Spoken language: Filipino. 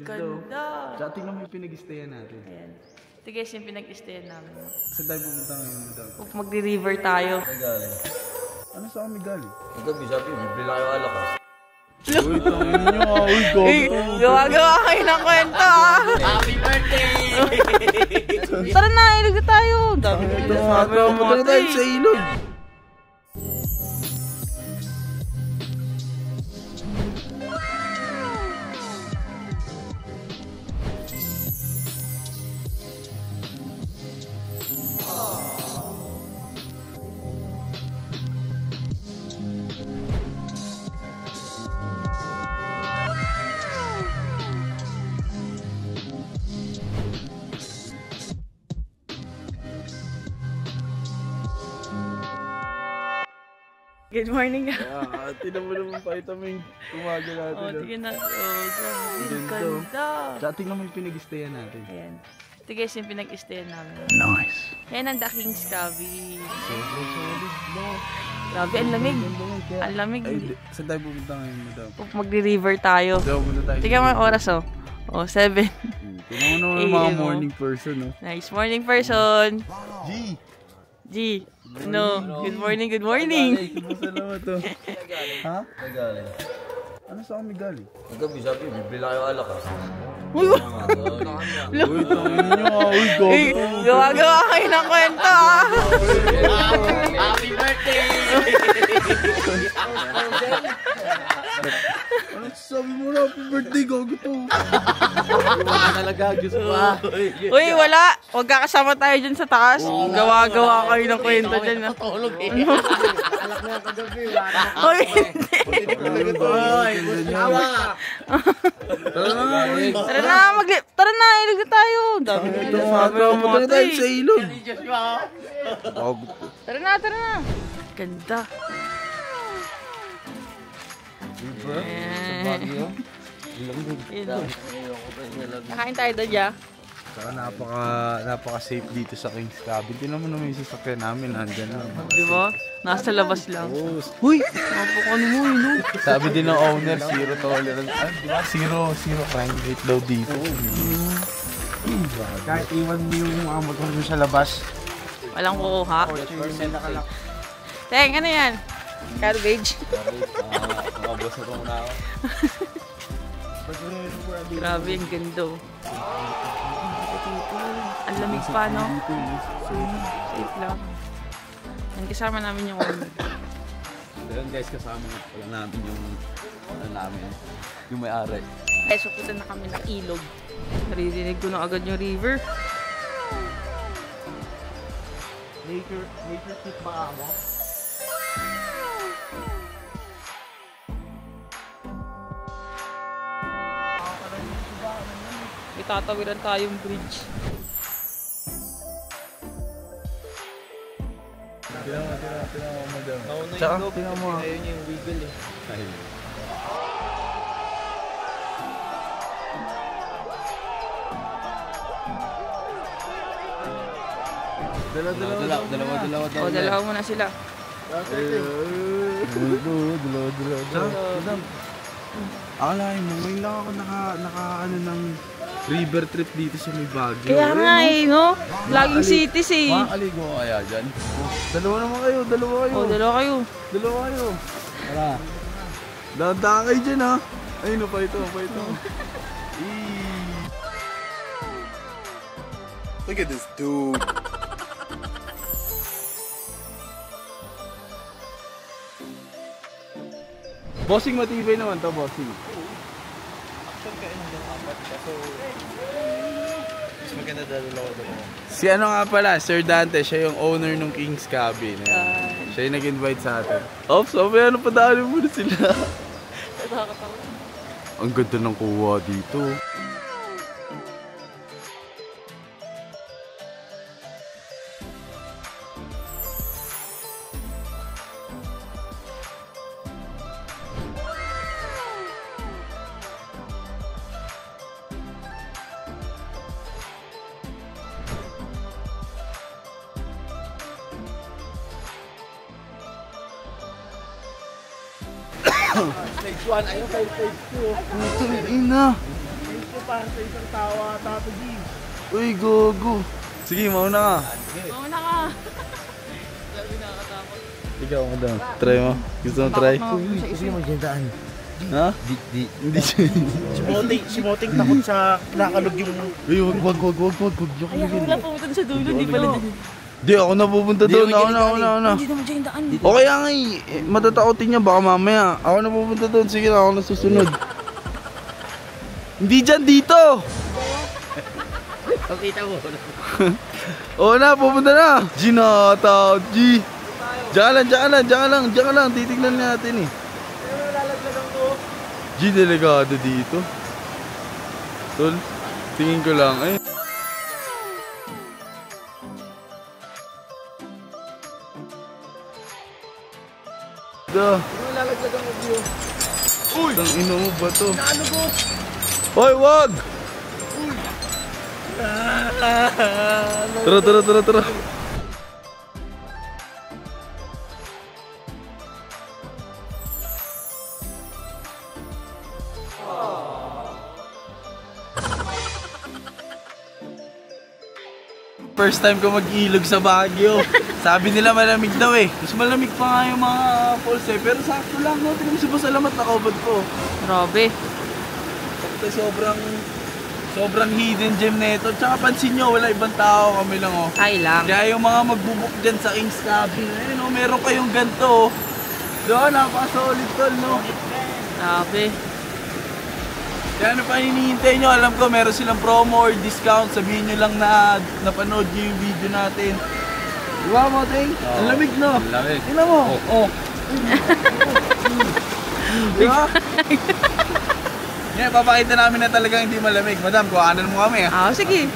Ganda. Tsaka tingnan mo yung pinag-stayan natin. Ayan. Ito guys yung pinag-stayan namin. Saan tayo pumunta ngayon, madam? Magdi-river tayo. Ano sa kami galing? Gabi sabi, bibili lang kayo alak. Uy, tangin nyo. Uy, gogo. Gawa-gawa kayo ng kwento ah. Happy birthday! Tara na, ilog na tayo. Dami Ito nga, pumunta na tayo sa ilog. Good morning. Tinan mo naman pa ito may umaga natin. Oh, tingnan na. Oh, ganda. Tsaka tingnan mo yung pinag-stayan natin. Ayan. Ito guys yung pinag-stayan namin. Nice. Yan ang The King's Cabin. Solid, no? Grabe, ang lamig. Ang lamig. Ay, saan tayo pumunta ngayon, madam? Magdi-river tayo. Pumunta tayo. Tingnan mo ang oras oh. Oh, 7. Tingnan mo naman yung mga morning person, no? Nice morning person. G. No. Good morning, good morning. Kumusta naman to? Ha? Nagaling. Ano sa kami galing? Gabi sabi, bibili lang kayo alak. Uy, Uy, tangin nyo. Uy, gogo. gawa-gawa kayo ng kwento ah. Happy birthday! Ano sabi mo na? Happy birthday, gogo to. Wala talaga, gusto pa. Uy, wala. Huwag kakasama tayo dyan sa taas. Gawa-gawa kayo ng kwento dyan ah. Tulog eh. Alak mo yung kagabi, wala na. Uy, tara na, ilog na tayo. Dami Ito nga, pumunta na tayo sa ilog. Tara na. Ganda. Ilog. Nakain tayo doon, ya. Saka napaka-safe dito sa King's Cabin. Tingnan mo naman yung sasakyan namin, nandyan na. Di ba? Nasa labas lang. Uy! Napakano mo, no? Sabi din ng owner, zero tolerance. Di ba? Zero crime rate daw dito. Kahit iwan mo yung mga motor mo sa labas. Walang kukuha. Teng, ano yan? Garbage. Makabos na muna ako. Grabe, ang ganda. Ang lamig pa, no? Safe lang. Yan, kasama namin yung owner. Ayun guys, kasama pala namin yung yung may-ari. Guys, pupunta na kami ng ilog. Naririnig ko na agad yung river. Nature tip ba mo? May tatawiran tayong bridge. Tingnan mo, madam. Tsaka, tingnan mo. ayun yung wiggle eh. Ayun. Dalawa. O, dalawa muna sila. Akalain mo, ngayon lang ako naka ano ng river trip dito sa may Baguio. Kaya nga eh, no? Laging cities eh. Makakaligo ko kaya dyan. Dalawa naman kayo, dalawa kayo. O, dalawa kayo. Dalawa kayo. Tara. Dahan-dahan kayo dyan ha. Ayun, pa ito. Look at this dude. Bossing, matibay naman to, bossing. Action kayo ng dapat. Kaso, mas maganda dalawa doon. Si ano nga pala, Sir Dante, siya yung owner ng King's Cabin. Siya yung nag-invite sa atin. Ops, sabi ano, padaanin mo na sila. Ang ganda ng kuha dito. Stage 1, ayun kayo stage 2. Putang ina. para sa isang tawa, Tato G. Uy, gogo. Sige, mauna ka. Mauna ka. Ikaw, madam. Try mo. Gusto mo try? Sige mo dyan daan. Ha? Hindi siya. Si Moting takot sa nakalog yung... Uy, wag. Yung Ay, ako wala pumunta sa dulo. Di pala din. Di, ako na pupunta doon. Ako na. Hindi naman siya yung daan. Okay nga matatakotin niya baka mamaya. Ako na pupunta doon. Sige na, ako na susunod. Hindi dyan, dito! Pakita mo. Oo na, pupunta na! Ginata, G! Diyan ka lang. Titignan natin eh. G, delikado dito. Tol, tingin ko lang eh. Lalaglagan mo view. Uy! Tang ino mo ba to? Hoy, wag! Tara. First time ko mag-ilog sa Baguio. Sabi nila malamig daw eh. Mas malamig pa nga yung mga falls eh. Pero sakto lang, no? Tingnan mo si Boss Alamat na nakobad ko. Grabe. Tapos sobrang hidden gem na ito. Tsaka pansin nyo, wala ibang tao, kami lang oh. Ay lang. Kaya yung mga magbubuk dyan sa King's Cabin, ayun oh, meron kayong ganito oh. Doon, napaka-solid tol, no? Grabe. Kaya ano pa hinihintay nyo? Alam ko meron silang promo or discount. Sabihin nyo lang na napanood nyo yung video natin. Diba mo, Ting? Ang lamig, no? Ang lamig. Tingnan mo. Oh. Diba? Ngayon, papakita namin na talagang hindi malamig. Madam, kuhanan mo kami. Ah, sige.